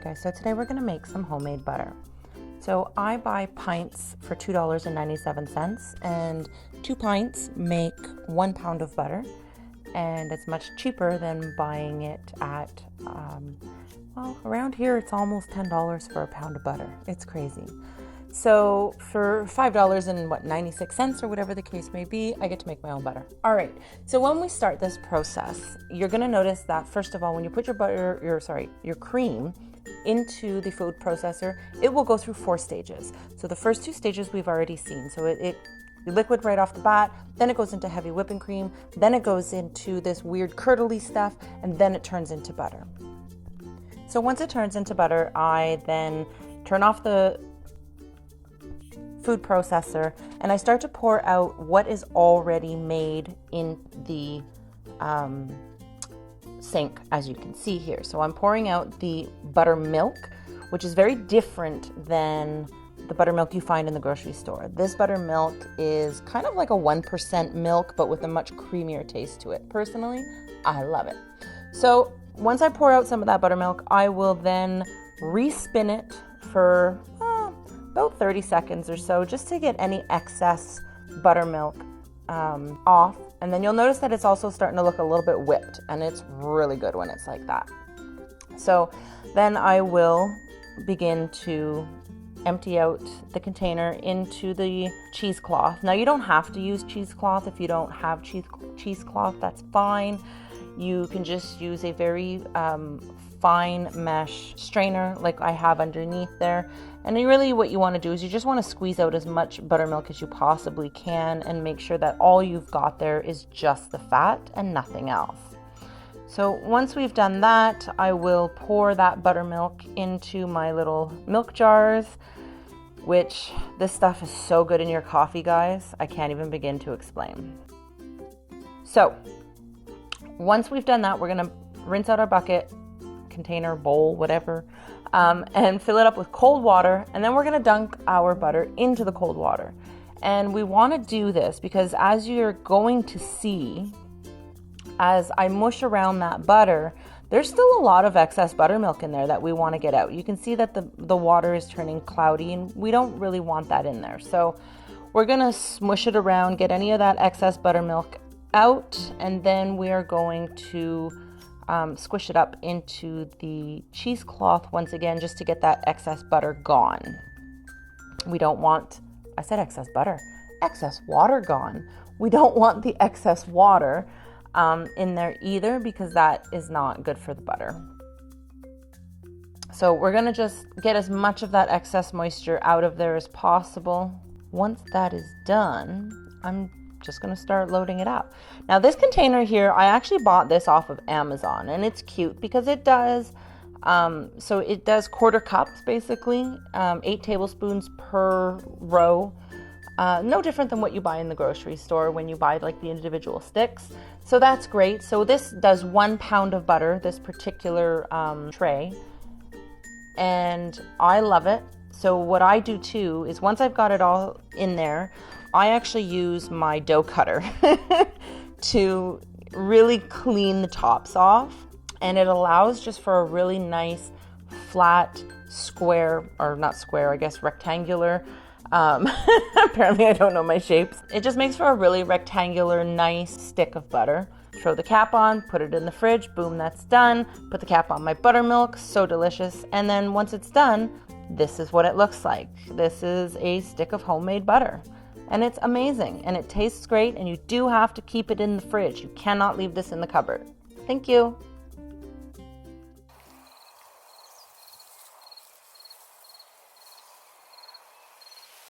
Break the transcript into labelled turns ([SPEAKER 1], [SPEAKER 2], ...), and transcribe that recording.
[SPEAKER 1] Alright guys, so today we're going to make some homemade butter. So I buy pints for $2.97 and 2 pints make 1 pound of butter, and it's much cheaper than buying it at, well, around here it's almost $10 for a pound of butter. It's crazy. So for $5.96 or whatever the case may be, I get to make my own butter. All right, so when we start this process, you're gonna notice that first of all, when you put your cream into the food processor, it will go through 4 stages. So the first 2 stages we've already seen. So it liquid right off the bat, then it goes into heavy whipping cream, then it goes into this weird curdly stuff, and then it turns into butter. So once it turns into butter, I then turn off the food processor and I start to pour out what is already made in the sink, as you can see here. So I'm pouring out the buttermilk, which is very different than the buttermilk you find in the grocery store. This buttermilk is kind of like a 1% milk, but with a much creamier taste to it. Personally, I love it. So once I pour out some of that buttermilk, I will then respin it for about 30 seconds or so, just to get any excess buttermilk off. And then you'll notice that it's also starting to look a little bit whipped, and it's really good when it's like that. So then I will begin to empty out the container into the cheesecloth. Now you don't have to use cheesecloth. If you don't have cheesecloth, that's fine. You can just use a very fine mesh strainer like I have underneath there. And really what you want to do is you just want to squeeze out as much buttermilk as you possibly can and make sure that all you've got there is just the fat and nothing else. So once we've done that, I will pour that buttermilk into my little milk jars, which this stuff is so good in your coffee, guys. I can't even begin to explain. So once we've done that, we're going to rinse out our bucket, container, bowl, whatever, and fill it up with cold water, and then we're going to dunk our butter into the cold water. And we want to do this because, as you're going to see, as I mush around that butter, there's still a lot of excess buttermilk in there that we want to get out. You can see that the water is turning cloudy, and we don't really want that in there. So we're going to smush it around, get any of that excess buttermilk out, and then we are going to squish it up into the cheesecloth once again, just to get that excess butter gone. We don't want, I said excess butter, excess water gone. We don't want the excess water in there either, because that is not good for the butter. So we're going to just get as much of that excess moisture out of there as possible. Once that is done, I'm just going to start loading it up. Now this container here, I actually bought this off of Amazon, and it's cute because it does, so it does quarter cups basically, 8 tablespoons per row. No different than what you buy in the grocery store when you buy like the individual sticks. So that's great. So this does 1 pound of butter, this particular tray, and I love it. So what I do too is once I've got it all in there, I actually use my dough cutter to really clean the tops off, and it allows just for a really nice flat square, or not square, I guess rectangular. Apparently I don't know my shapes. It just makes for a really rectangular, nice stick of butter. Throw the cap on, put it in the fridge, boom, that's done. Put the cap on my buttermilk, so delicious. And then once it's done, this is what it looks like. This is a stick of homemade butter. And it's amazing, and it tastes great, and you do have to keep it in the fridge. You cannot leave this in the cupboard. Thank you.